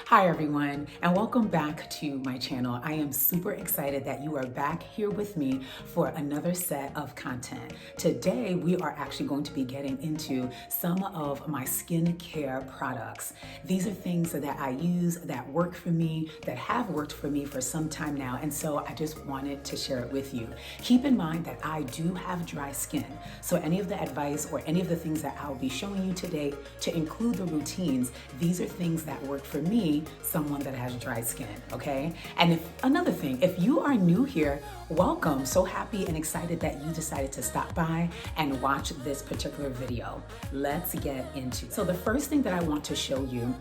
Hi everyone, and welcome back to my channel. I am super excited that you are back here with me for another set of content. Today, we are actually going to be getting into some of my skincare products. These are things that I use that work for me, that have worked for me for some time now, and so I just wanted to share it with you. Keep in mind that I do have dry skin, so any of the advice or any of the things that I'll be showing you today, to include the routines, these are things that work for me, someone that has dry skin, okay? And another thing, if you are new here, welcome. So happy and excited that you decided to stop by and watch this particular video. Let's get into it. So the first thing that I want to show you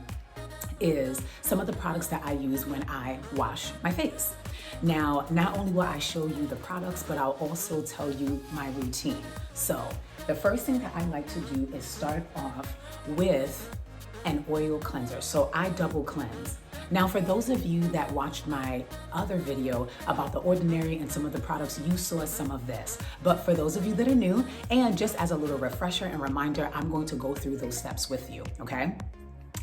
is some of the products that I use when I wash my face. Now, not only will I show you the products, but I'll also tell you my routine. So the first thing that I like to do is start off with an oil cleanser. So I double cleanse. Now, for those of you that watched my other video about the Ordinary and some of the products, you saw some of this. But for those of you that are new, and just as a little refresher and reminder, I'm going to go through those steps with you, okay?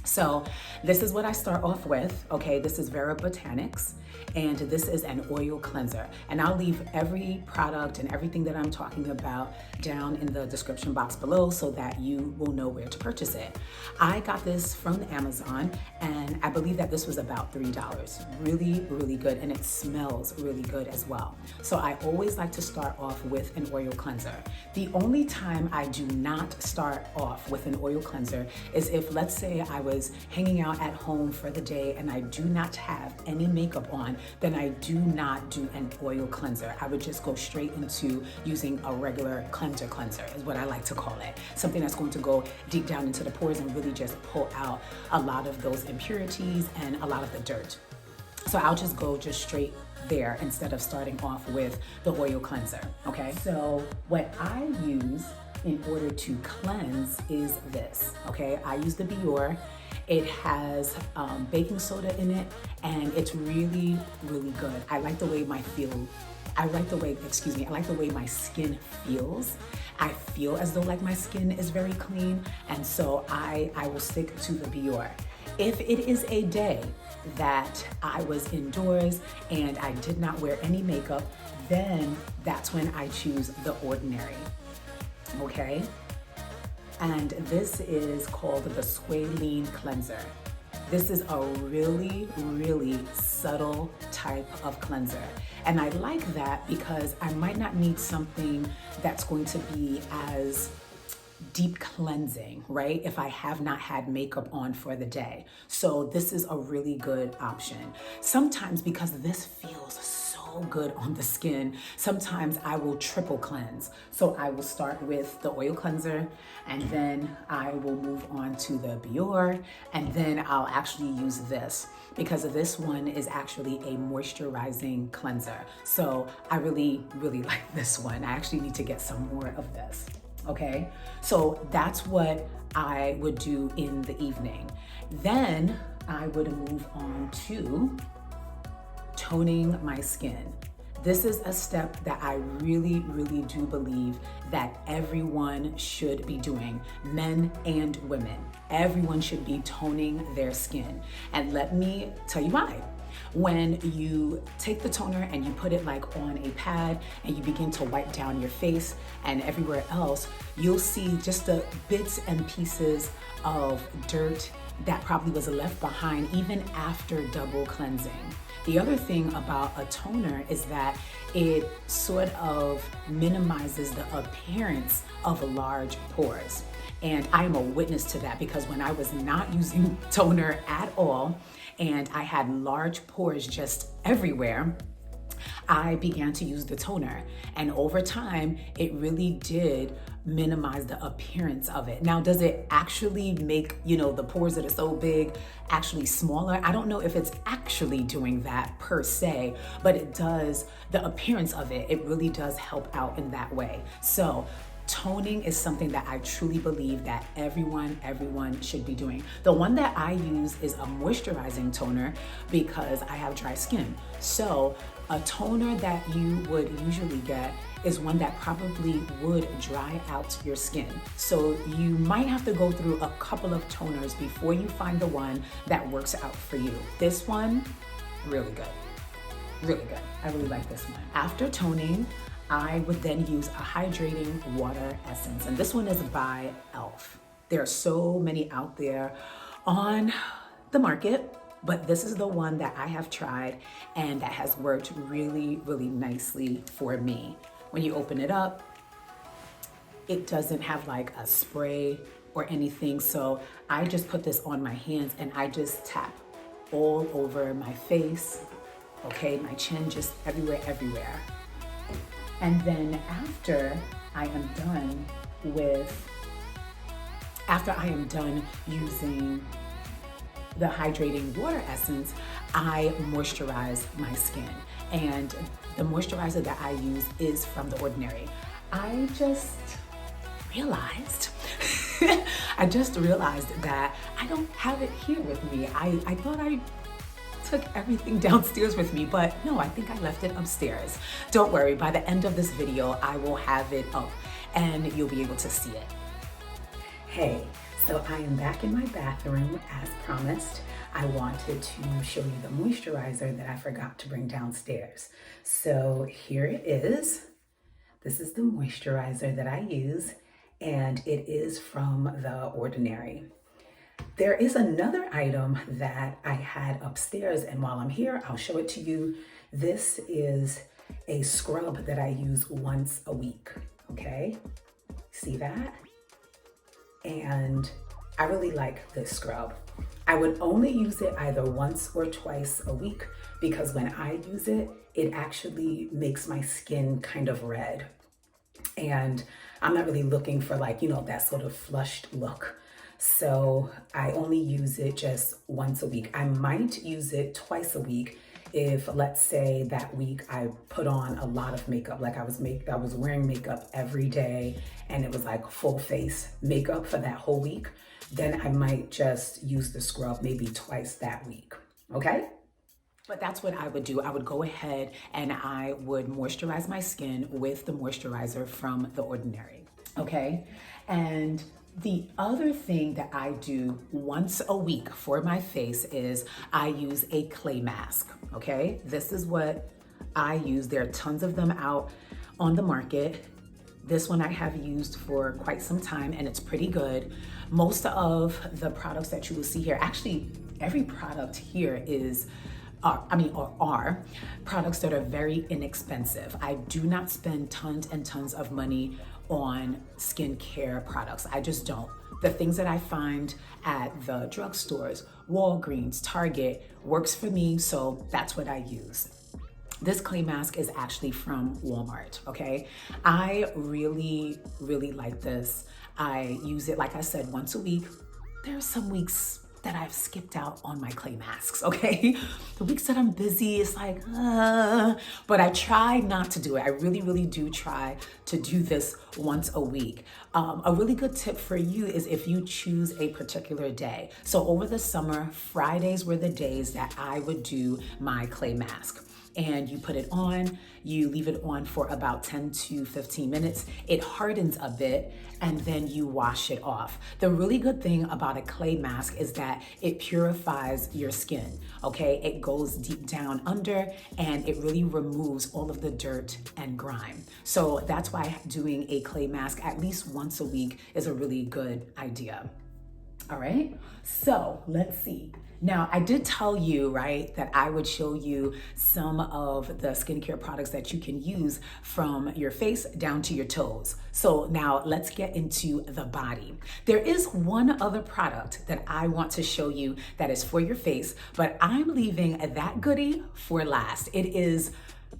So this is what I start off with, okay? This is Vera Botanics, and this is an oil cleanser. And I'll leave every product and everything that I'm talking about down in the description box below so that you will know where to purchase it. I got this from Amazon, and I believe that this was about $3. Really, really good, and it smells really good as well. So I always like to start off with an oil cleanser. The only time I do not start off with an oil cleanser is if, let's say, I was hanging out at home for the day and I do not have any makeup on, then I do not do an oil cleanser. I would just go straight into using a regular cleanser is what I like to call it. Something that's going to go deep down into the pores and really just pull out a lot of those impurities and a lot of the dirt. So I'll just go straight there instead of starting off with the oil cleanser, okay? So what I use in order to cleanse is this, okay? I use the Biore. It has baking soda in it, and it's really, really good. I like the way my skin feels. I feel as though like my skin is very clean, and so I will stick to the Biore. If it is a day that I was indoors and I did not wear any makeup, then that's when I choose the Ordinary, okay? And this is called the Squalene Cleanser. This is a really, really subtle type of cleanser. And I like that because I might not need something that's going to be as deep cleansing, right? If I have not had makeup on for the day. So this is a really good option. Sometimes, because this feels so good on the skin, sometimes I will triple cleanse. So I will start with the oil cleanser, and then I will move on to the Biore, and then I'll actually use this, because this one is actually a moisturizing cleanser. So I really, really like this one. I actually need to get some more of this. Okay, so that's what I would do in the evening. Then I would move on to toning my skin. This is a step that I really, really do believe that everyone should be doing, men and women. Everyone should be toning their skin. And let me tell you why. When you take the toner and you put it like on a pad and you begin to wipe down your face and everywhere else, you'll see just the bits and pieces of dirt that probably was left behind even after double cleansing. The other thing about a toner is that it sort of minimizes the appearance of large pores. And I am a witness to that, because when I was not using toner at all and I had large pores just everywhere, I began to use the toner. And over time, it really did minimize the appearance of it. Now, does it actually make, the pores that are so big actually smaller? I don't know if it's actually doing that per se, but it does, the appearance of it, it really does help out in that way. So Toning is something that I truly believe that everyone should be doing. The one that I use is a moisturizing toner because I have dry skin. So a toner that you would usually get is one that probably would dry out your skin. So you might have to go through a couple of toners before you find the one that works out for you. This one, really good. Really good. I really like this one. After toning, I would then use a hydrating water essence. And this one is by e.l.f. There are so many out there on the market, but this is the one that I have tried and that has worked really, really nicely for me. When you open it up, it doesn't have like a spray or anything. So I just put this on my hands and I just tap all over my face, okay, my chin, just everywhere. And then after I am done using the hydrating water essence, I moisturize my skin. And the moisturizer that I use is from The Ordinary. I just realized that I don't have it here with me. I thought I took everything downstairs with me, but no, I think I left it upstairs. Don't worry, by the end of this video, I will have it up and you'll be able to see it. Hey, so I am back in my bathroom as promised. I wanted to show you the moisturizer that I forgot to bring downstairs. So here it is. This is the moisturizer that I use, and it is from The Ordinary. There is another item that I had upstairs, and while I'm here, I'll show it to you. This is a scrub that I use once a week, okay? See that? And I really like this scrub. I would only use it either once or twice a week because when I use it, it actually makes my skin kind of red. And I'm not really looking for like, you know, that sort of flushed look. So I only use it just once a week. I might use it twice a week if, let's say, that week I put on a lot of makeup, like I was wearing makeup every day and it was like full face makeup for that whole week, then I might just use the scrub maybe twice that week, okay? But that's what I would do. I would go ahead and I would moisturize my skin with the moisturizer from The Ordinary, okay? And the other thing that I do once a week for my face is I use a clay mask, okay? This is what I use. There are tons of them out on the market. This one I have used for quite some time and it's pretty good. Most of the products that you will see here, actually every product here are products that are very inexpensive. I do not spend tons and tons of money on skincare products. I just don't. The things that I find at the drugstores, Walgreens, Target, works for me, so that's what I use. This clay mask is actually from Walmart, okay? I really, really like this. I use it, like I said, once a week. There are some weeks that I've skipped out on my clay masks, okay? The weeks that I'm busy, it's like, but I try not to do it. I really, really do try to do this once a week. A really good tip for you is if you choose a particular day. So over the summer, Fridays were the days that I would do my clay mask. And you put it on, you leave it on for about 10 to 15 minutes. It hardens a bit and then you wash it off. The really good thing about a clay mask is that it purifies your skin, okay? It goes deep down under and it really removes all of the dirt and grime. So that's why doing a clay mask at least once a week is a really good idea. All right, so let's see. Now, I did tell you, right, that I would show you some of the skincare products that you can use from your face down to your toes. So now let's get into the body. There is one other product that I want to show you that is for your face, but I'm leaving that goodie for last. It is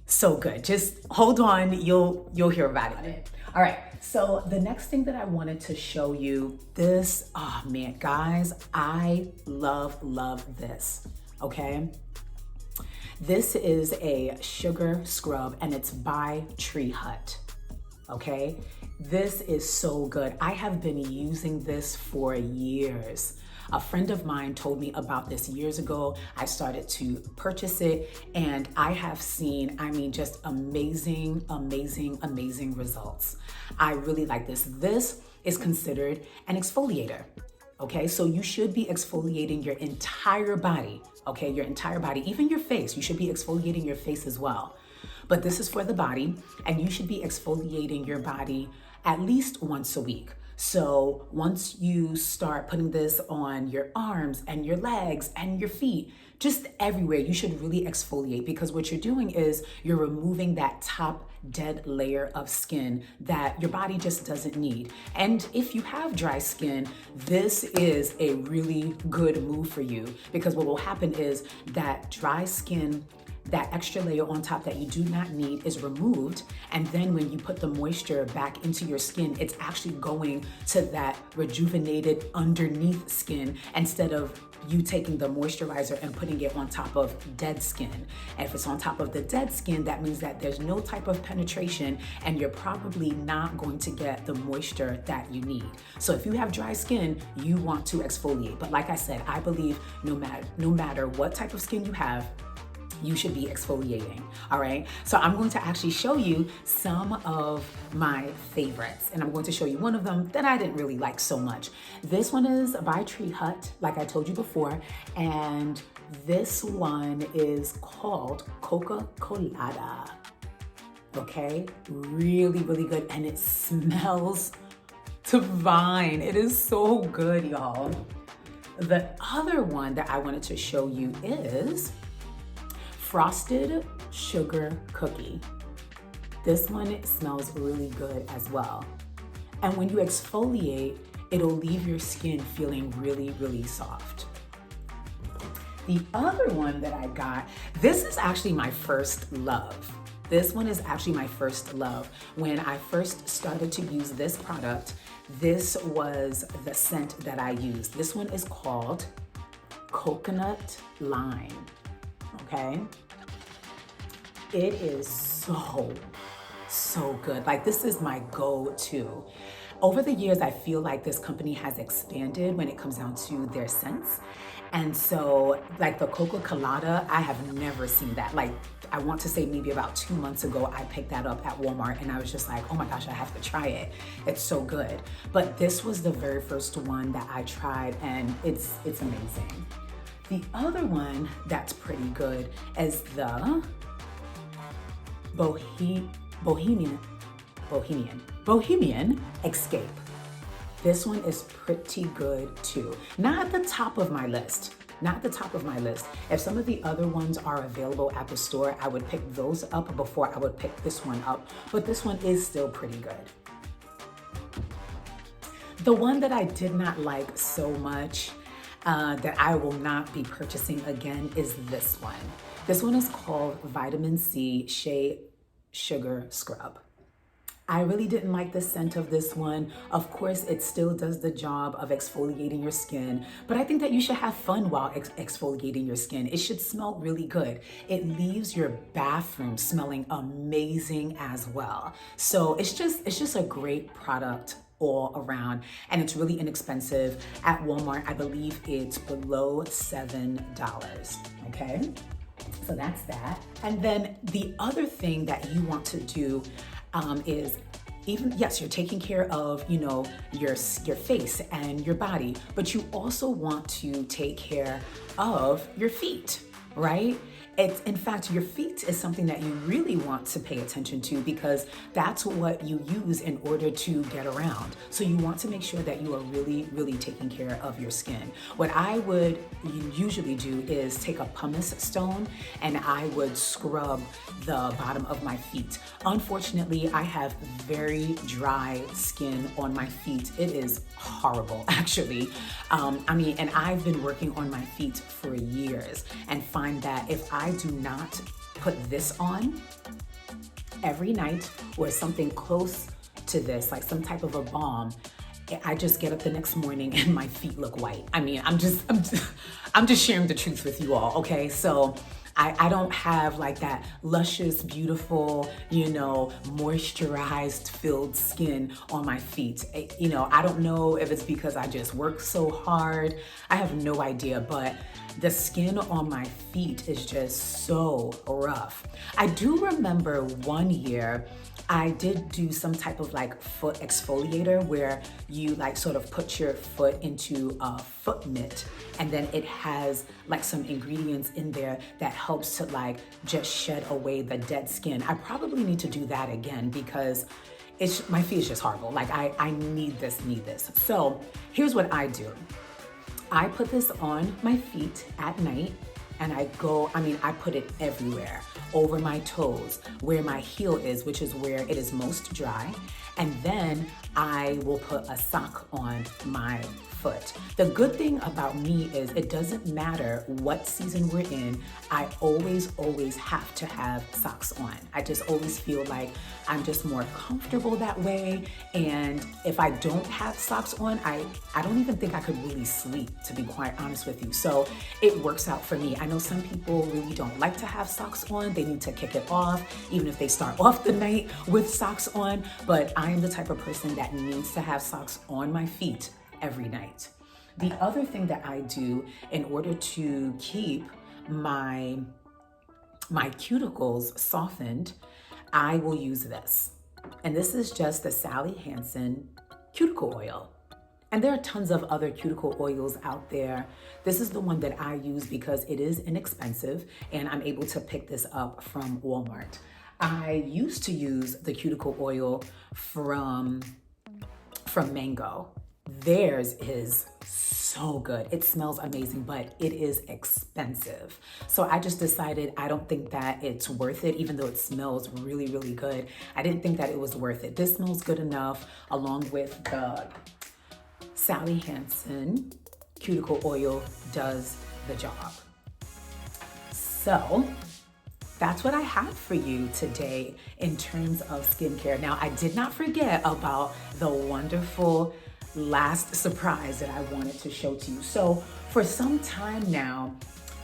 so good. Just hold on, you'll hear about it. All right, so the next thing that I wanted to show you, this, oh man, guys, I love this, okay? This is a sugar scrub and it's by Tree Hut, okay? This is so good. I have been using this for years. A friend of mine told me about this years ago. I started to purchase it and I have seen, just amazing, amazing, amazing results. I really like this. This is considered an exfoliator. Okay, so you should be exfoliating your entire body. Okay, your entire body, even your face. You should be exfoliating your face as well. But this is for the body, and you should be exfoliating your body at least once a week. So once you start putting this on your arms and your legs and your feet, just everywhere, you should really exfoliate, because what you're doing is you're removing that top dead layer of skin that your body just doesn't need. And if you have dry skin, this is a really good move for you, because what will happen is that dry skin, that extra layer on top that you do not need, is removed. And then when you put the moisture back into your skin, it's actually going to that rejuvenated underneath skin, instead of you taking the moisturizer and putting it on top of dead skin. And if it's on top of the dead skin, that means that there's no type of penetration and you're probably not going to get the moisture that you need. So if you have dry skin, you want to exfoliate. But like I said, I believe no matter what type of skin you have, you should be exfoliating, all right? So I'm going to actually show you some of my favorites, and I'm going to show you one of them that I didn't really like so much. This one is by Tree Hut, like I told you before, and this one is called Coca Colada, okay? Really, really good, and it smells divine. It is so good, y'all. The other one that I wanted to show you is Frosted Sugar Cookie. This one smells really good as well. And when you exfoliate, it'll leave your skin feeling really, really soft. The other one that I got, this is actually my first love. This one is actually my first love. When I first started to use this product, this was the scent that I used. This one is called Coconut Lime. Okay, it is so good. Like, this is my go-to. Over the years, I feel like this company has expanded when it comes down to their scents. And so, like the Coca Colada, I have never seen that. Like, I want to say maybe about 2 months ago, I picked that up at Walmart and I was just like, oh my gosh, I have to try it. It's so good. But this was the very first one that I tried, and it's amazing. The other one that's pretty good is the Bohemian Escape. This one is pretty good too. Not at the top of my list. Not the top of my list. If some of the other ones are available at the store, I would pick those up before I would pick this one up. But this one is still pretty good. The one that I did not like so much, that I will not be purchasing again, is this one. This one is called Vitamin C Shea Sugar Scrub. I really didn't like the scent of this one. Of course, it still does the job of exfoliating your skin, but I think that you should have fun while exfoliating your skin. It should smell really good. It leaves your bathroom smelling amazing as well. So it's just a great product all around, and it's really inexpensive. At Walmart, I believe it's below $7, okay? So that's that. And then the other thing that you want to do is, yes, you're taking care of, your face and your body, but you also want to take care of your feet, right? In fact, your feet is something that you really want to pay attention to, because that's what you use in order to get around. So you want to make sure that you are really, really taking care of your skin. What I would usually do is take a pumice stone and I would scrub the bottom of my feet. Unfortunately, I have very dry skin on my feet. It is horrible, actually. And I've been working on my feet for years and find that if I do not put this on every night, or something close to this, like some type of a balm, I just get up the next morning and my feet look white. I'm just sharing the truth with you all, okay? So I don't have like that luscious, beautiful, moisturized, filled skin on my feet. I don't know if it's because I just work so hard. I have no idea, but the skin on my feet is just so rough. I do remember one year I did do some type of like foot exfoliator where you like sort of put your foot into a foot mitt, and then it has like some ingredients in there that helps to like just shed away the dead skin. I probably need to do that again because my feet is just horrible. Like I need this. So here's what I do. I put this on my feet at night, and I put it everywhere, over my toes, where my heel is, which is where it is most dry. And then I will put a sock on my foot. The good thing about me is it doesn't matter what season we're in, I always have to have socks on. I just always feel like I'm just more comfortable that way. And if I don't have socks on, I don't even think I could really sleep, to be quite honest with you. So it works out for me. I know some people really don't like to have socks on. They need to kick it off, even if they start off the night with socks on. But I am the type of person that needs to have socks on my feet every night. The other thing that I do in order to keep my cuticles softened, I will use this. And this is just the Sally Hansen Cuticle Oil. And there are tons of other cuticle oils out there. This is the one that I use because it is inexpensive and I'm able to pick this up from Walmart. I used to use the cuticle oil from Mango. Theirs is so good. It smells amazing, but it is expensive. So I just decided I don't think that it's worth it, even though it smells really, really good. I didn't think that it was worth it. This smells good enough, along with the Sally Hansen Cuticle Oil does the job. So that's what I have for you today in terms of skincare. Now, I did not forget about the wonderful last surprise that I wanted to show to you. So for some time now,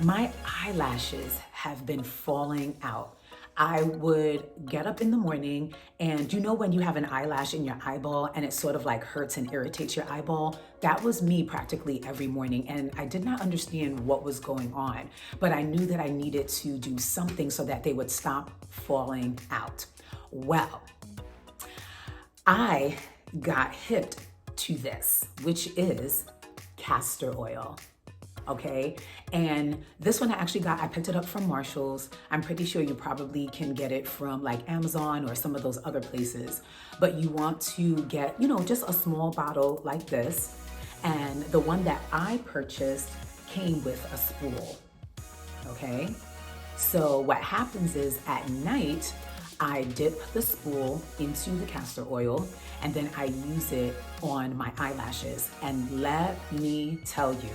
my eyelashes have been falling out. I would get up in the morning, and when you have an eyelash in your eyeball and it sort of like hurts and irritates your eyeball? That was me practically every morning, and I did not understand what was going on, but I knew that I needed to do something so that they would stop falling out. Well, I got hipped to this, which is castor oil. Okay, and this one I picked it up from Marshall's. I'm pretty sure you probably can get it from like Amazon or some of those other places, but you want to get, just a small bottle like this. And the one that I purchased came with a spool. Okay, so what happens is at night, I dip the spool into the castor oil, and then I use it on my eyelashes. And let me tell you,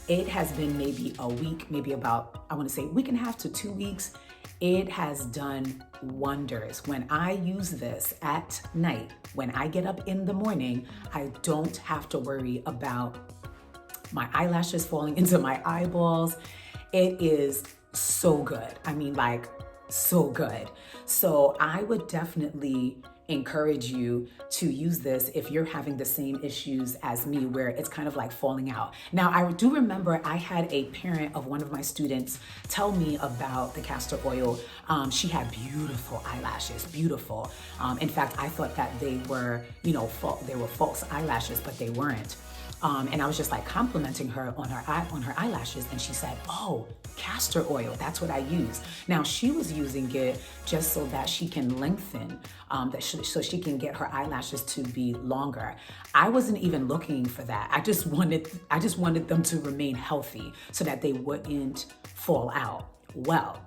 it has been maybe a week, maybe about, I want to say week and a half to 2 weeks. It has done wonders. When I use this at night, when I get up in the morning, I don't have to worry about my eyelashes falling into my eyeballs. It is so good. So good. So I would definitely encourage you to use this if you're having the same issues as me, where it's kind of like falling out. Now, I do remember I had a parent of one of my students tell me about the castor oil. She had beautiful eyelashes, beautiful. In fact, I thought that they were, they were false eyelashes, but they weren't. And I was just like complimenting her on her eyelashes, and she said, "Oh, castor oil, that's what I use." Now, she was using it just so that she can lengthen, so she can get her eyelashes to be longer. I wasn't even looking for that. I just wanted them to remain healthy so that they wouldn't fall out. Well,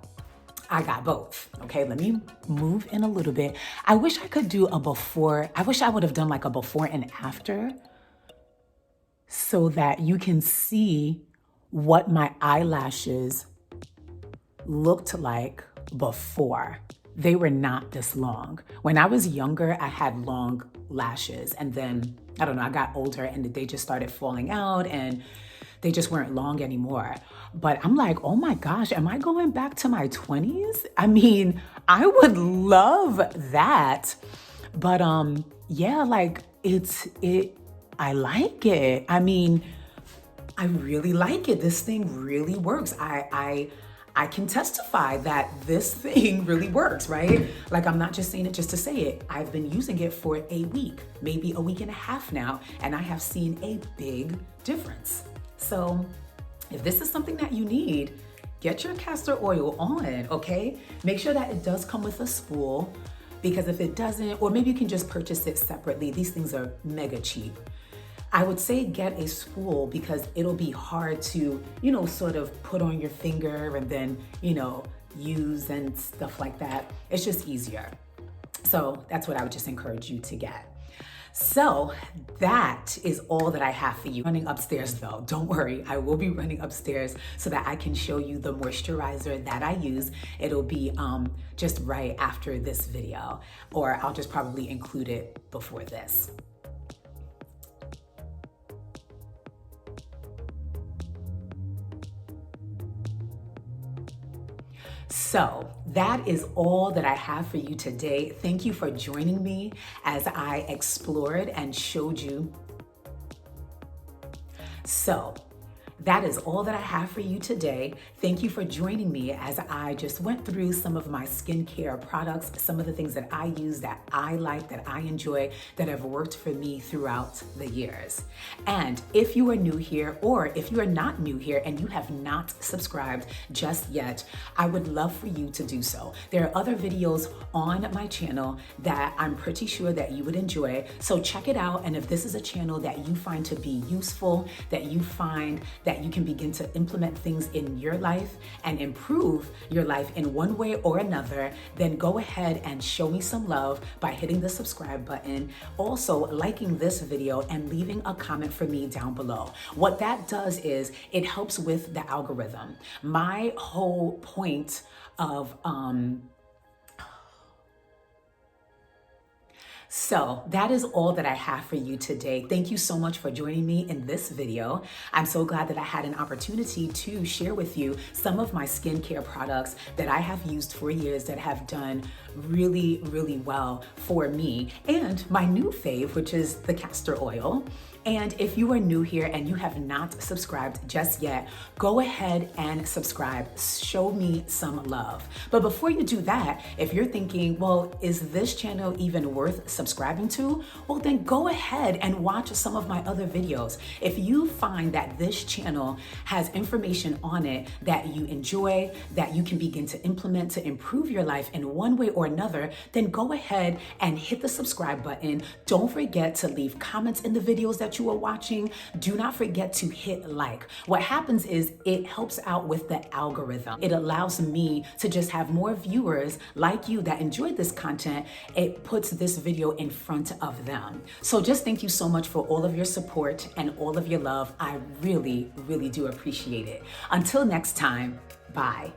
I got both. Okay, let me move in a little bit. I wish I could do a before. I wish I would have done like a before and after, so that you can see what my eyelashes looked like before. They were not this long. When I was younger, I had long lashes, and then, I don't know, I got older and they just started falling out, and they just weren't long anymore. But I'm like, oh my gosh, am I going back to my 20s? I mean, I would love that. But yeah, like I like it. I mean, I really like it. This thing really works. I can testify that this thing really works, right? Like, I'm not just saying it just to say it. I've been using it for a week, maybe a week and a half now, and I have seen a big difference. So if this is something that you need, get your castor oil on, okay? Make sure that it does come with a spool, because if it doesn't, or maybe you can just purchase it separately. These things are mega cheap. I would say get a spool because it'll be hard to, sort of put on your finger and then, use and stuff like that. It's just easier. So that's what I would just encourage you to get. So that is all that I have for you. Running upstairs though, don't worry, I will be running upstairs so that I can show you the moisturizer that I use. It'll be just right after this video, or I'll just probably include it before this. So that is all that I have for you today. Thank you for joining me as I explored and showed you. So that is all that I have for you today. Thank you for joining me as I just went through some of my skincare products, some of the things that I use, that I like, that I enjoy, that have worked for me throughout the years. And if you are new here, or if you are not new here and you have not subscribed just yet, I would love for you to do so. There are other videos on my channel that I'm pretty sure that you would enjoy. So check it out. And if this is a channel that you find to be useful, that you find that you can begin to implement things in your life and improve your life in one way or another, then go ahead and show me some love by hitting the subscribe button, also liking this video and leaving a comment for me down below. What that does is it helps with the algorithm. My whole point of So that is all that I have for you today. Thank you so much for joining me in this video. I'm so glad that I had an opportunity to share with you some of my skincare products that I have used for years that have done really, really well for me, and my new fave, which is the castor oil. And if you are new here and you have not subscribed just yet, go ahead and subscribe. Show me some love. But before you do that, if you're thinking, well, is this channel even worth subscribing to? Well, then go ahead and watch some of my other videos. If you find that this channel has information on it that you enjoy, that you can begin to implement to improve your life in one way or another, then go ahead and hit the subscribe button. Don't forget to leave comments in the videos that you are watching. Do not forget to hit like. What happens is it helps out with the algorithm. It allows me to just have more viewers like you that enjoyed this content. It puts this video in front of them. So just thank you so much for all of your support and all of your love. I really, really do appreciate it. Until next time, bye.